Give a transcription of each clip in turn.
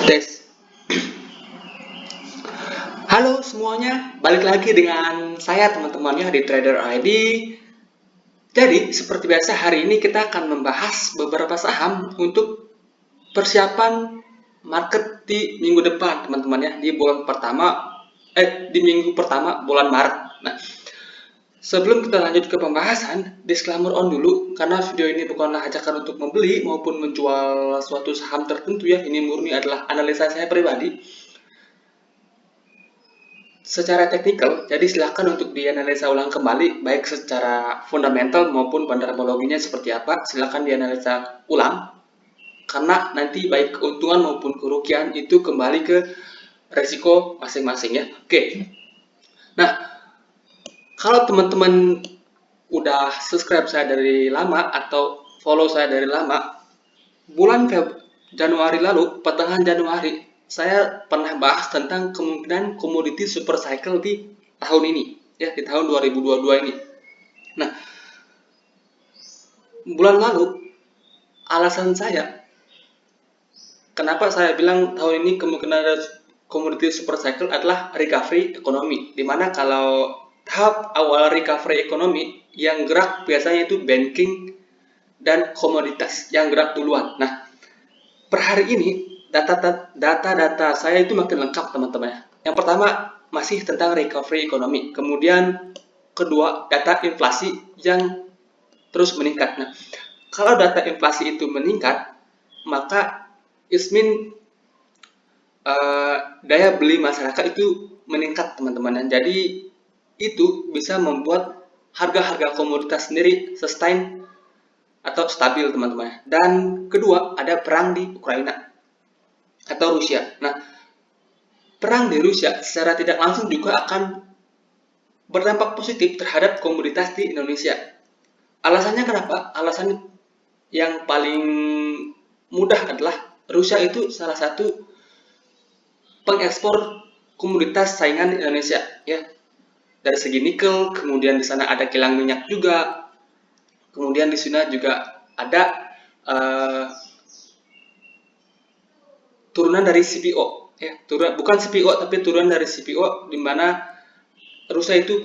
Tes. Halo semuanya, balik lagi dengan saya teman-temannya di Trader ID. Jadi, seperti biasa hari ini kita akan membahas beberapa saham untuk persiapan market di minggu depan, teman-teman ya, di minggu pertama bulan Maret. Nah, sebelum kita lanjut ke pembahasan, disclaimer on dulu, karena video ini bukanlah ajakan untuk membeli maupun menjual suatu saham tertentu ya, ini murni adalah analisa saya pribadi. Secara teknikal, jadi silakan untuk dianalisa ulang kembali, baik secara fundamental maupun fundamentologinya seperti apa, silakan dianalisa ulang, karena nanti baik keuntungan maupun kerugian itu kembali ke resiko masing-masing ya. Oke, nah kalau teman-teman udah subscribe saya dari lama atau follow saya dari lama, bulan Januari lalu, pertengahan Januari, saya pernah bahas tentang kemungkinan komoditi super cycle di tahun ini, ya di tahun 2022 ini. Nah, bulan lalu alasan saya kenapa saya bilang tahun ini kemungkinan ada komoditi super cycle adalah recovery ekonomi, dimana kalau tahap awal recovery ekonomi yang gerak biasanya itu banking dan komoditas yang gerak duluan. Nah, per hari ini data saya itu makin lengkap teman-teman. Yang pertama masih tentang recovery ekonomi, kemudian kedua data inflasi yang terus meningkat. Nah, kalau data inflasi itu meningkat, maka ismin daya beli masyarakat itu meningkat teman-teman. Jadi itu bisa membuat harga-harga komoditas sendiri sustain atau stabil teman-teman. Dan kedua ada perang di Ukraina atau Rusia. Nah, perang di Rusia secara tidak langsung juga akan berdampak positif terhadap komoditas di Indonesia. Alasannya kenapa? Alasan yang paling mudah adalah Rusia itu salah satu pengekspor komoditas saingan di Indonesia, ya. Dari segi nikel, kemudian di sana ada kilang minyak juga, kemudian di sana juga ada turunan dari CPO, ya, bukan CPO tapi turunan dari CPO, di mana Rusia itu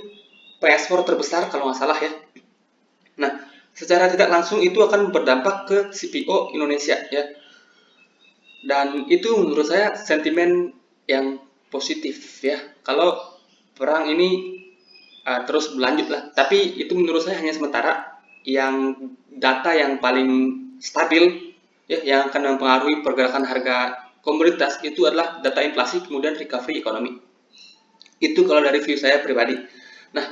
pengekspor terbesar kalau nggak salah ya. Nah, secara tidak langsung itu akan berdampak ke CPO Indonesia ya. Dan itu menurut saya sentimen yang positif ya. Kalau perang ini terus berlanjut lah. Tapi itu menurut saya hanya sementara. Yang data yang paling stabil ya, yang akan mempengaruhi pergerakan harga komoditas itu adalah data inflasi kemudian recovery ekonomi. Itu kalau dari view saya pribadi. Nah,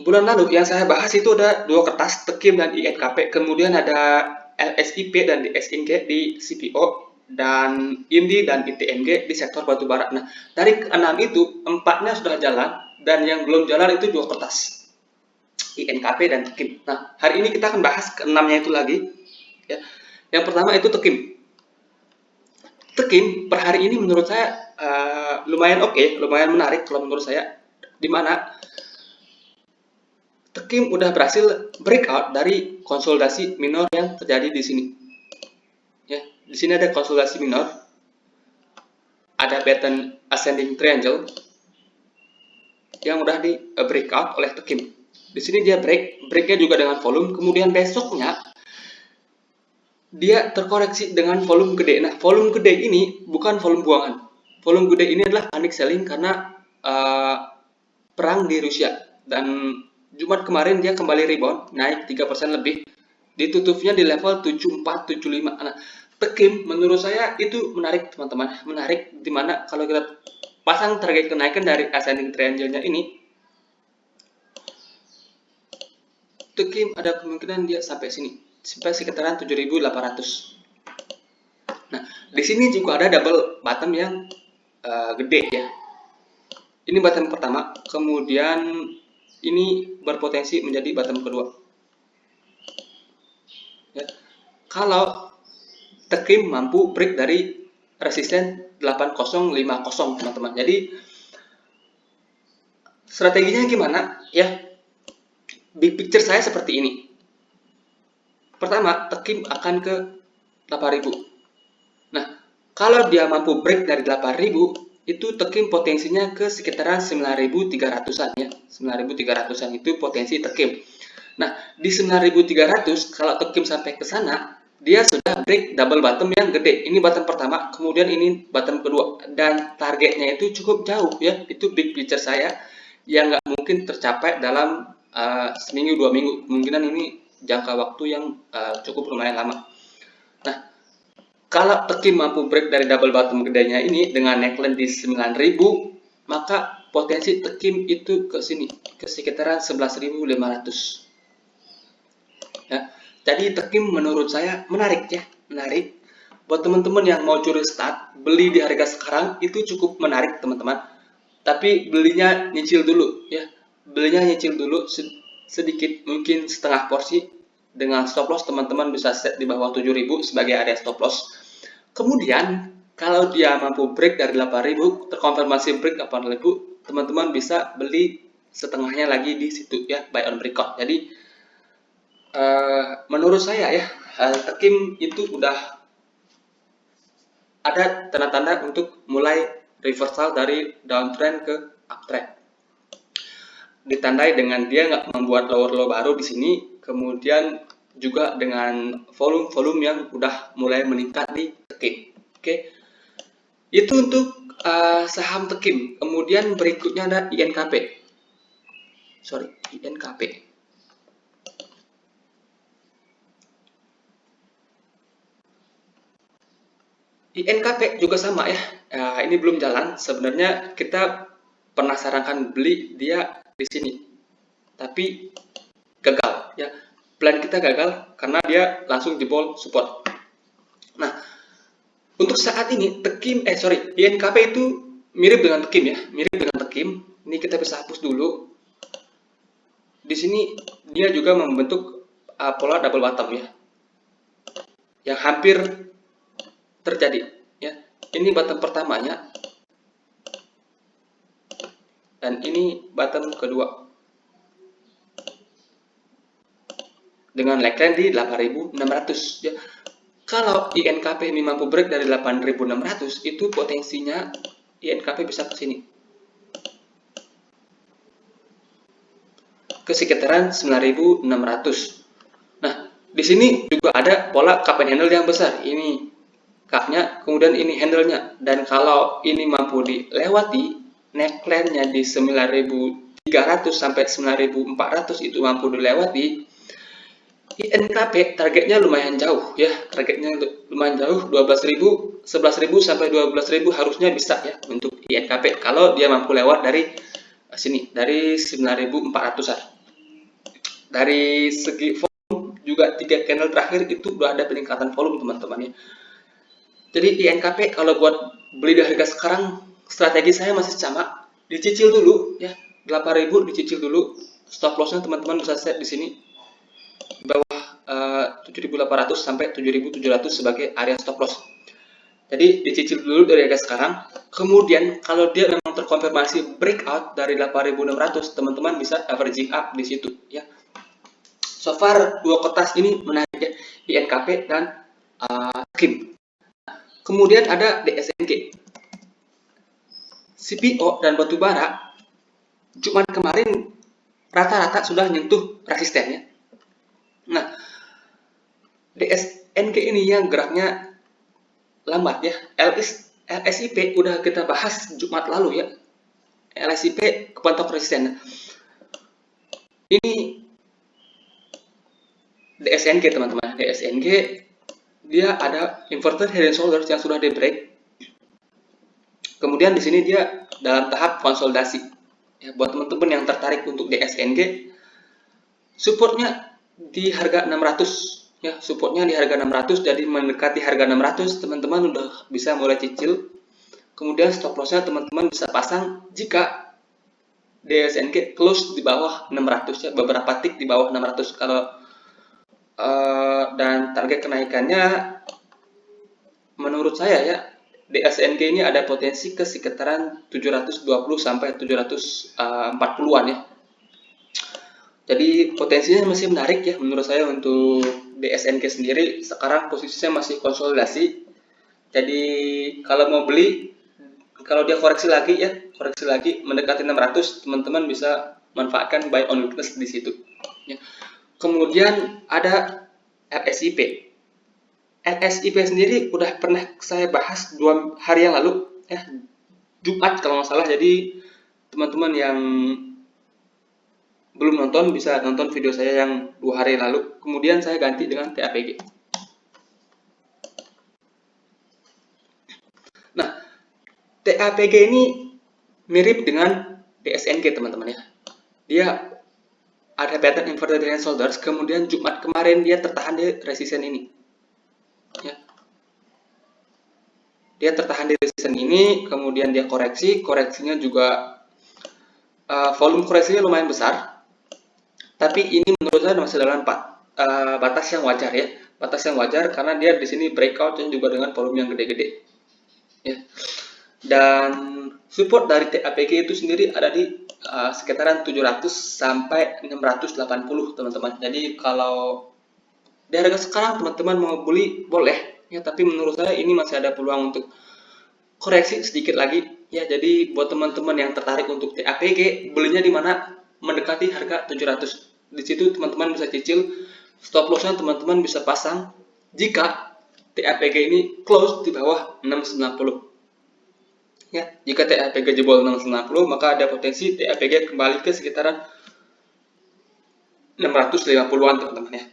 bulan lalu yang saya bahas itu ada dua kertas, TEKIM dan INKP, kemudian ada LSIP dan DSING di CPO, dan INDI dan ITMG di sektor batubara. Nah, dari keenam itu, empatnya sudah jalan, dan yang belum jalan itu dua kertas, INKP dan TEKIM. Nah, hari ini kita akan bahas keenamnya itu lagi. Ya. Yang pertama itu TEKIM. TEKIM per hari ini menurut saya lumayan oke, lumayan menarik kalau menurut saya, di mana TEKIM udah berhasil breakout dari konsolidasi minor yang terjadi di sini. Ya, di sini ada konsolidasi minor, ada pattern ascending triangle yang udah di breakout oleh TEKIM. Di sini dia breaknya juga dengan volume, kemudian besoknya dia terkoreksi dengan volume gede. Nah, volume gede ini bukan volume buangan. Volume gede ini adalah panic selling karena perang di Rusia, dan Jumat kemarin dia kembali rebound, naik 3% lebih, ditutupnya di level 7475. Nah, TEKIM menurut saya itu menarik teman-teman, menarik dimana kalau kita pasang target kenaikan dari ascending triangle-nya ini, TEKIM ada kemungkinan dia sampai sini, sampai sekitaran 7.800. Nah, di sini juga ada double bottom yang gede ya. Ini bottom pertama, kemudian ini berpotensi menjadi bottom kedua. Ya. Kalau TEKIM mampu break dari resisten 8050 teman-teman. Jadi strateginya gimana? Ya, big picture saya seperti ini. Pertama, TEKIM akan ke 8000. Nah, kalau dia mampu break dari 8.000, itu Tekim potensinya ke sekitaran 9.300-an ya. 9.300-an itu potensi Tekim. Nah, di 9.300 kalau Tekim sampai ke sana, dia sudah break double bottom yang gede. Ini bottom pertama, kemudian ini bottom kedua, dan targetnya itu cukup jauh ya. Itu big picture saya yang nggak mungkin tercapai dalam seminggu 2 minggu. Kemungkinan ini jangka waktu yang cukup lumayan lama. Nah, kalau Tekim mampu break dari double bottom gedenya ini dengan neckline di 9.000, maka potensi Tekim itu ke sini, ke sekitaran 11.500. Ya. Jadi Tekim menurut saya menarik ya, menarik. Buat teman-teman yang mau curi start, beli di harga sekarang itu cukup menarik teman-teman. Tapi belinya nyicil dulu ya. Belinya nyicil dulu sedikit, mungkin setengah porsi. Dengan stop loss teman-teman bisa set di bawah 7.000 sebagai area stop loss. Kemudian kalau dia mampu break dari 8.000, terkonfirmasi break 8.000, teman-teman bisa beli setengahnya lagi di situ ya, buy on breakout. Jadi menurut saya ya, Tekim itu udah ada tanda-tanda untuk mulai reversal dari downtrend ke uptrend. Ditandai dengan dia nggak membuat lower low baru di sini, kemudian juga dengan volume-volume yang udah mulai meningkat di Tekim. Oke, itu untuk saham Tekim. Kemudian berikutnya ada INKP. INKP. INKP juga sama ya. Ini belum jalan. Sebenarnya kita pernah sarankan beli dia di sini, tapi gagal ya. Plan kita gagal karena dia langsung jebol support. Nah, untuk saat ini INKP itu mirip dengan Tekim ya, mirip dengan Tekim. Ini kita bisa hapus dulu. Di sini dia juga membentuk pola double bottom ya, yang hampir terjadi ya. Ini bottom pertamanya dan ini bottom kedua dengan neckline di 8.600 ya. Kalau INKP ini mampu break dari 8.600, itu potensinya INKP bisa ke sini, ke sekitaran 9.600. Nah, di sini juga ada pola cup and handle yang besar. Ini cup-nya, kemudian ini handle-nya. Dan kalau ini mampu dilewati, neckline-nya di 9.300 sampai 9.400 itu mampu dilewati, INKP targetnya lumayan jauh ya, targetnya lumayan jauh, 12.000, 11.000 sampai 12.000 harusnya bisa ya untuk INKP kalau dia mampu lewat dari sini, dari 9.400-an. Dari segi volume juga 3 candle terakhir itu udah ada peningkatan volume teman-teman ya. Jadi INKP kalau buat beli di harga sekarang, strategi saya masih sama, dicicil dulu ya, 8.000 dicicil dulu, stop lossnya teman-teman bisa set di sini di bawah 7.800 sampai 7.700 sebagai area stop loss. Jadi dicicil dulu dari harga sekarang. Kemudian kalau dia memang terkonfirmasi breakout dari 8.600, teman-teman bisa averaging up di situ ya. So far dua kertas ini menarik ya, INKP dan Tekim. Kemudian ada DSNG. CPO dan batubara Jumat kemarin rata-rata sudah menyentuh resistennya. Nah, DSNG ini yang geraknya lambat ya. LSIP udah kita bahas Jumat lalu ya. LSIP kepentok resisten. Ini DSNG teman-teman. DSNG dia ada inverted head and shoulders yang sudah di break. Kemudian di sini dia dalam tahap konsolidasi. Ya, buat teman-teman yang tertarik untuk DSNG, supportnya di harga 600 ya, supportnya di harga 600, jadi mendekati harga 600 teman-teman udah bisa mulai cicil. Kemudian stop lossnya teman-teman bisa pasang jika DSNG close di bawah 600 ya, beberapa tick di bawah 600 kalau dan target kenaikannya menurut saya ya, DSNG ini ada potensi ke sekitaran 720 sampai 740-an ya. Jadi potensinya masih menarik ya menurut saya untuk DSNG sendiri. Sekarang posisinya masih konsolidasi. Jadi kalau mau beli, kalau dia koreksi lagi ya, koreksi lagi mendekati 600, teman-teman bisa manfaatkan buy on weakness di situ. Ya. Kemudian ada RSIP. RSIP sendiri udah pernah saya bahas 2 hari yang lalu, ya, Jumat kalau nggak salah. Jadi teman-teman yang belum nonton bisa nonton video saya yang 2 hari lalu. Kemudian saya ganti dengan TAPG. Nah, TAPG ini mirip dengan DSNG teman-teman ya. Dia ada pattern inverted head and shoulders, kemudian Jumat kemarin dia tertahan di resisten ini. Ya. Dia tertahan di resisten ini, kemudian dia koreksi, koreksinya juga volume koreksinya lumayan besar. Tapi ini menurut saya masih dalam batas yang wajar ya. Batas yang wajar karena dia di sini breakout dan juga dengan volume yang gede-gede. Ya. Dan support dari TAPG itu sendiri ada di sekitaran 700 sampai 680 teman-teman. Jadi kalau di harga sekarang teman-teman mau beli boleh ya, tapi menurut saya ini masih ada peluang untuk koreksi sedikit lagi ya. Jadi buat teman-teman yang tertarik untuk TAPG, belinya di mana mendekati harga 700. Di situ teman-teman bisa cicil, stop lossnya teman-teman bisa pasang jika TAPG ini close di bawah 690. Ya, jika TAPG jebol 690, maka ada potensi TAPG kembali ke sekitaran 650-an teman-teman ya.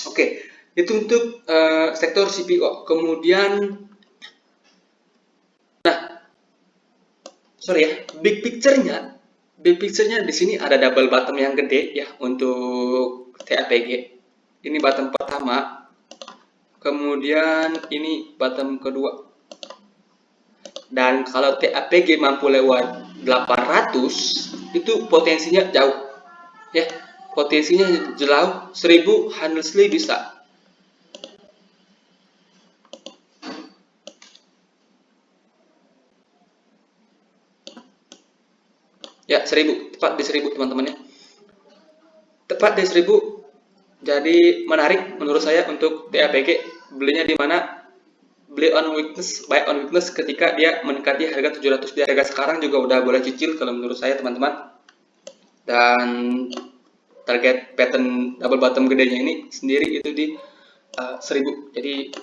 Oke, itu untuk sektor CPO. Kemudian, nah, sorry ya, big picture-nya di sini ada double bottom yang gede ya untuk TAPG. Ini bottom pertama, kemudian ini bottom kedua. Dan kalau TAPG mampu lewat 800, itu potensinya jauh. Ya, potensinya jauh, 1000 honestly bisa. Ya, 1000, tepat di 1000 teman-teman ya. Tepat di 1000. Jadi menarik menurut saya untuk TAPG, belinya di mana? Beli on weakness, buy on weakness ketika dia mendekati harga 700. Di harga sekarang juga udah boleh cicil kalau menurut saya teman-teman. Dan target pattern double bottom gedenya ini sendiri itu di 1000. Jadi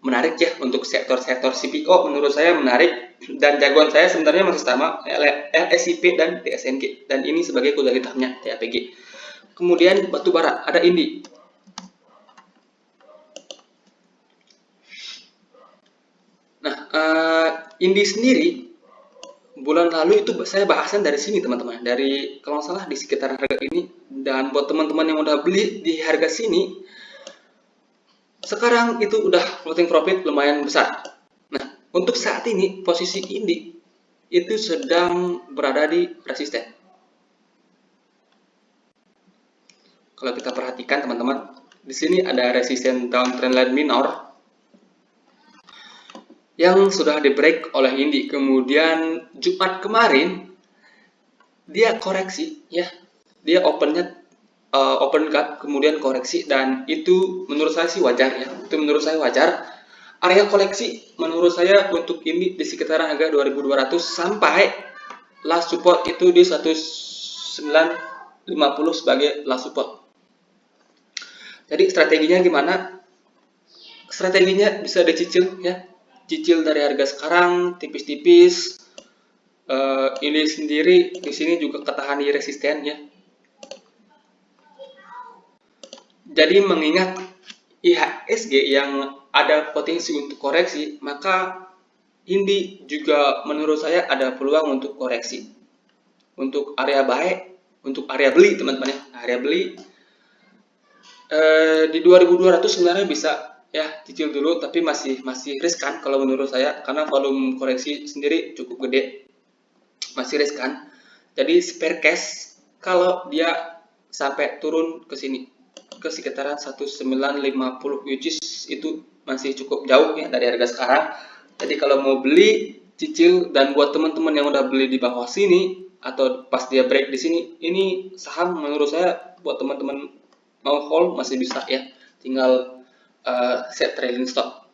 menarik ya untuk sektor-sektor CPO, menurut saya menarik. Dan jagoan saya sebenarnya masih sama, LSIP dan DSNG, dan ini sebagai kuda hitamnya TAPG. Kemudian batu bara, ada INDI. Nah, INDI sendiri bulan lalu itu saya bahasan dari sini teman-teman, dari kalau nggak salah di sekitar harga ini. Dan buat teman-teman yang udah beli di harga sini, sekarang itu udah floating profit lumayan besar. Nah, untuk saat ini posisi INDI itu sedang berada di resisten. Kalau kita perhatikan teman-teman, di sini ada resisten downtrend line minor yang sudah di break oleh INDI. Kemudian Jumat kemarin dia koreksi ya, dia open gap kemudian koreksi, dan itu menurut saya sih wajar ya. Itu menurut saya wajar. Area koleksi menurut saya untuk ini di sekitaran harga 2200 sampai last support itu di 1950 sebagai last support. Jadi strateginya gimana? Strateginya bisa dicicil ya. Cicil dari harga sekarang tipis-tipis. Ini sendiri di sini juga ketahan di resisten ya. Jadi mengingat IHSG yang ada potensi untuk koreksi, maka INDI juga menurut saya ada peluang untuk koreksi. Untuk area buy, untuk area beli teman-teman ya. Area beli di 2200 sebenarnya bisa ya cicil dulu, tapi masih riskan kalau menurut saya karena volume koreksi sendiri cukup gede, masih riskan. Jadi spare cash kalau dia sampai turun ke sini ke sekitaran 1950, which is itu masih cukup jauh ya dari harga sekarang. Jadi kalau mau beli cicil, dan buat teman-teman yang udah beli di bawah sini atau pas dia break di sini, ini saham menurut saya buat teman-teman mau hold masih bisa ya. Tinggal set trailing stop.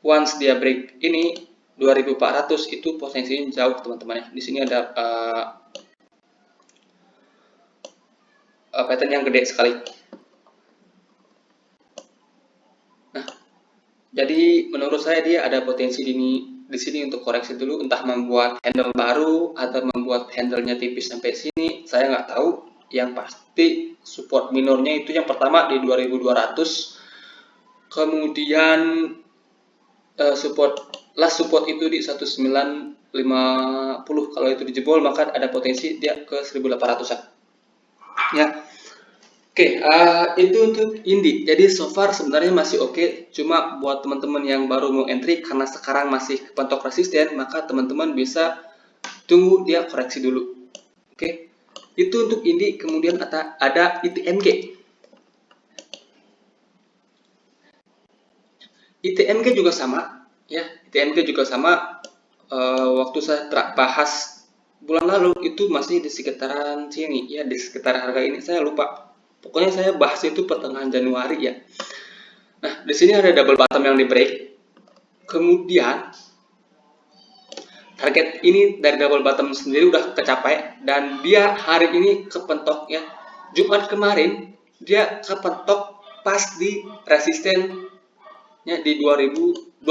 Once dia break ini 2400 itu potensinya jauh teman-teman ya. Di sini ada pattern yang gede sekali. Nah, jadi menurut saya dia ada potensi di sini untuk koreksi dulu, entah membuat handle baru atau membuat handle-nya tipis sampai sini, saya nggak tahu. Yang pasti support minornya itu yang pertama di 2200, kemudian last support itu di 1950. Kalau itu dijebol maka ada potensi dia ke 1800-an. Ya. Oke, itu untuk Indi. Jadi so far sebenarnya masih oke. Cuma buat teman-teman yang baru mau entry karena sekarang masih kepentok resisten, maka teman-teman bisa tunggu dia koreksi dulu. Oke. Itu untuk Indi. Kemudian ada ITMG. ITMG juga sama, ya. ITMG juga sama. Waktu saya bahas bulan lalu itu masih di sekitaran sini, ya, di sekitar harga ini. Saya lupa. Pokoknya saya bahas itu pertengahan Januari ya. Nah, di sini ada double bottom yang di break. Kemudian target ini dari double bottom sendiri udah kecapai dan dia hari ini kepentok ya. Jumat kemarin dia kepentok pas di resistennya di 27.500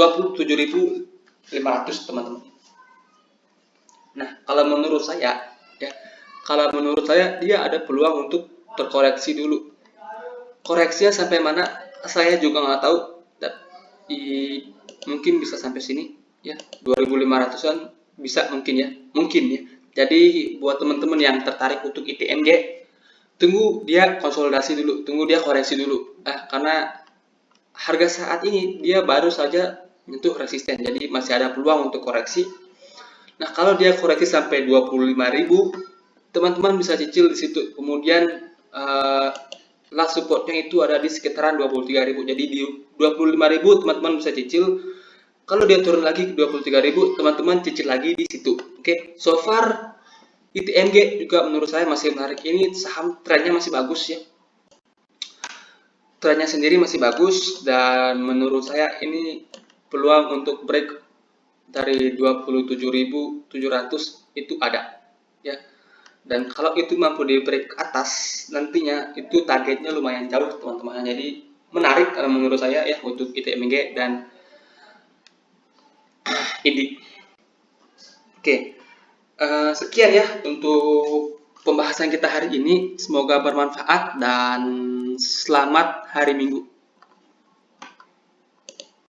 teman-teman. Nah, kalau menurut saya ya, dia ada peluang untuk terkoreksi dulu. Koreksinya sampai mana saya juga nggak tahu. Mungkin bisa sampai sini ya, 2500-an bisa mungkin ya. Jadi buat teman-teman yang tertarik untuk ITMG, tunggu dia konsolidasi dulu, tunggu dia koreksi dulu. Karena harga saat ini dia baru saja menyentuh resisten, jadi masih ada peluang untuk koreksi. Nah, kalau dia koreksi sampai 25.000, teman-teman bisa cicil di situ. Kemudian last supportnya itu ada di sekitaran 23.000. Jadi di 25.000 teman-teman bisa cicil. Kalau dia turun lagi ke 23.000, teman-teman cicil lagi di situ. Oke, so far ITMG juga menurut saya masih menarik. Ini saham trennya masih bagus ya. Trennya sendiri masih bagus dan menurut saya ini peluang untuk break dari 27.700 itu ada ya. Dan kalau itu mampu di break ke atas, nantinya itu targetnya lumayan jauh teman-teman. Jadi menarik menurut saya ya untuk ITMG dan INDI. Oke, sekian ya untuk pembahasan kita hari ini. Semoga bermanfaat dan selamat hari Minggu.